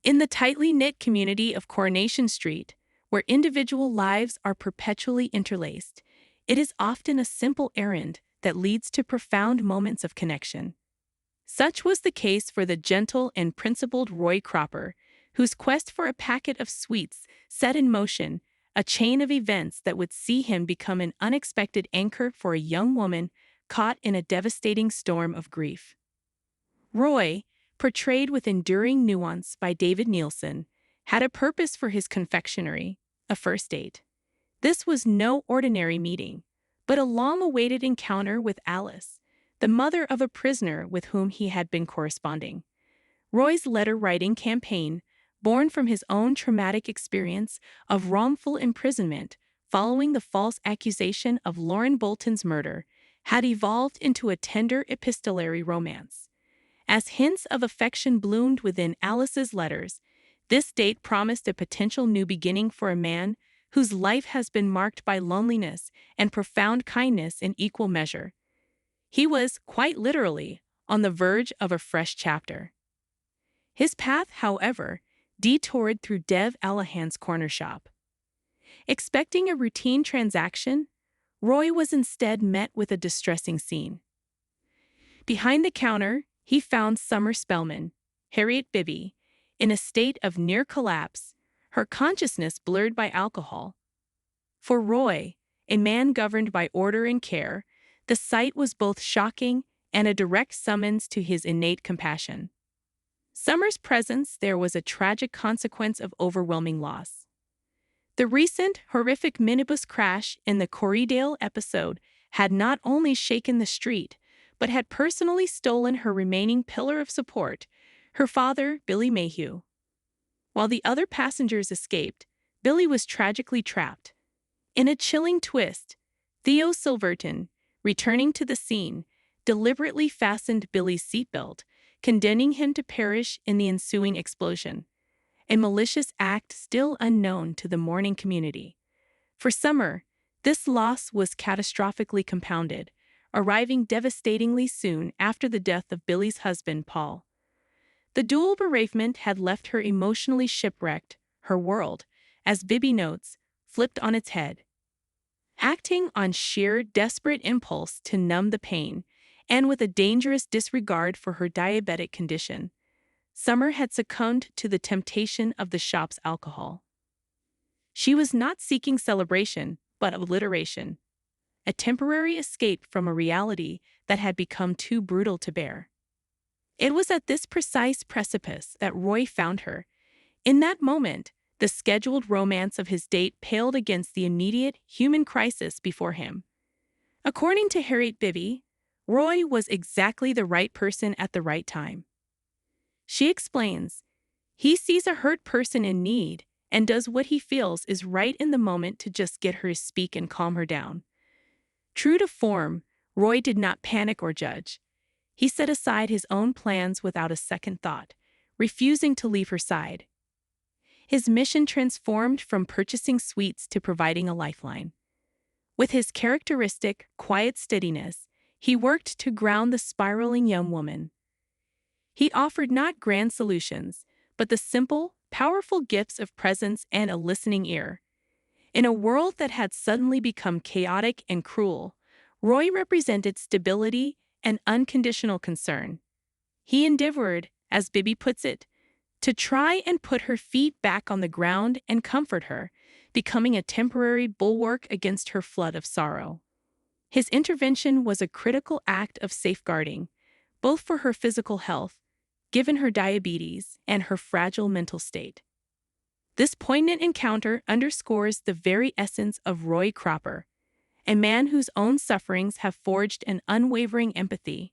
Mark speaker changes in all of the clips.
Speaker 1: In the tightly knit community of Coronation Street, where individual lives are perpetually interlaced, it is often a simple errand that leads to profound moments of connection. Such was the case for the gentle and principled Roy Cropper, whose quest for a packet of sweets set in motion a chain of events that would see him become an unexpected anchor for a young woman caught in a devastating storm of grief. Roy, portrayed with enduring nuance by David Nielsen, had a purpose for his confectionery, a first date. This was no ordinary meeting, but a long-awaited encounter with Alice, the mother of a prisoner with whom he had been corresponding. Roy's letter-writing campaign, born from his own traumatic experience of wrongful imprisonment following the false accusation of Lauren Bolton's murder, had evolved into a tender epistolary romance. As hints of affection bloomed within Alice's letters, this date promised a potential new beginning for a man whose life has been marked by loneliness and profound kindness in equal measure. He was, quite literally, on the verge of a fresh chapter. His path, however, detoured through Dev Allahan's corner shop. Expecting a routine transaction, Roy was instead met with a distressing scene. Behind the counter, he found Summer Spellman, Harriet Bibby, in a state of near collapse, her consciousness blurred by alcohol. For Roy, a man governed by order and care, the sight was both shocking and a direct summons to his innate compassion. Summer's presence there was a tragic consequence of overwhelming loss. The recent horrific minibus crash in the Corriedale episode had not only shaken the street, but had personally stolen her remaining pillar of support, her father, Billy Mayhew. While the other passengers escaped, Billy was tragically trapped. In a chilling twist, Theo Silverton, returning to the scene, deliberately fastened Billy's seatbelt, condemning him to perish in the ensuing explosion, a malicious act still unknown to the mourning community. For Summer, this loss was catastrophically compounded, arriving devastatingly soon after the death of Billy's husband, Paul. The dual bereavement had left her emotionally shipwrecked, her world, as Bibby notes, flipped on its head. Acting on sheer, desperate impulse to numb the pain, and with a dangerous disregard for her diabetic condition, Summer had succumbed to the temptation of the shop's alcohol. She was not seeking celebration, but obliteration, a temporary escape from a reality that had become too brutal to bear. It was at this precise precipice that Roy found her. In that moment, the scheduled romance of his date paled against the immediate human crisis before him. According to Harriet Bibby, Roy was exactly the right person at the right time. She explains, he sees a hurt person in need and does what he feels is right in the moment to just get her to speak and calm her down. True to form, Roy did not panic or judge. He set aside his own plans without a second thought, refusing to leave her side. His mission transformed from purchasing sweets to providing a lifeline. With his characteristic, quiet steadiness, he worked to ground the spiraling young woman. He offered not grand solutions, but the simple, powerful gifts of presence and a listening ear. In a world that had suddenly become chaotic and cruel, Roy represented stability and unconditional concern. He endeavored, as Bibby puts it, to try and put her feet back on the ground and comfort her, becoming a temporary bulwark against her flood of sorrow. His intervention was a critical act of safeguarding, both for her physical health, given her diabetes, and her fragile mental state. This poignant encounter underscores the very essence of Roy Cropper, a man whose own sufferings have forged an unwavering empathy.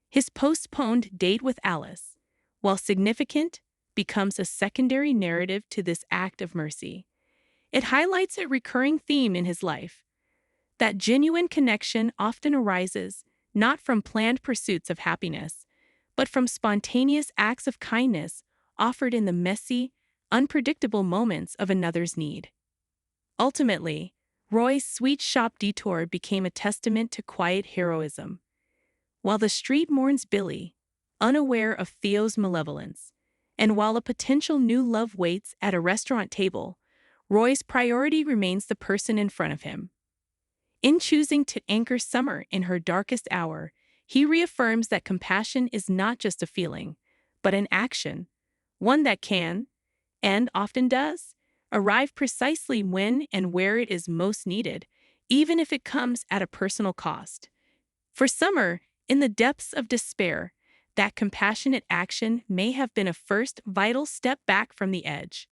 Speaker 1: His postponed date with Alice, while significant, becomes a secondary narrative to this act of mercy. It highlights a recurring theme in his life: that genuine connection often arises not from planned pursuits of happiness, but from spontaneous acts of kindness offered in the messy, unpredictable moments of another's need. Ultimately, Roy's sweet shop detour became a testament to quiet heroism. While the street mourns Billy, unaware of Theo's malevolence, And while a potential new love waits at a restaurant table, Roy's priority remains the person in front of him. In choosing to anchor Summer in her darkest hour, he reaffirms that compassion is not just a feeling, but an action, one that can, and often does, arrive precisely when and where it is most needed, even if it comes at a personal cost. For Summer, in the depths of despair, that compassionate action may have been a first vital step back from the edge.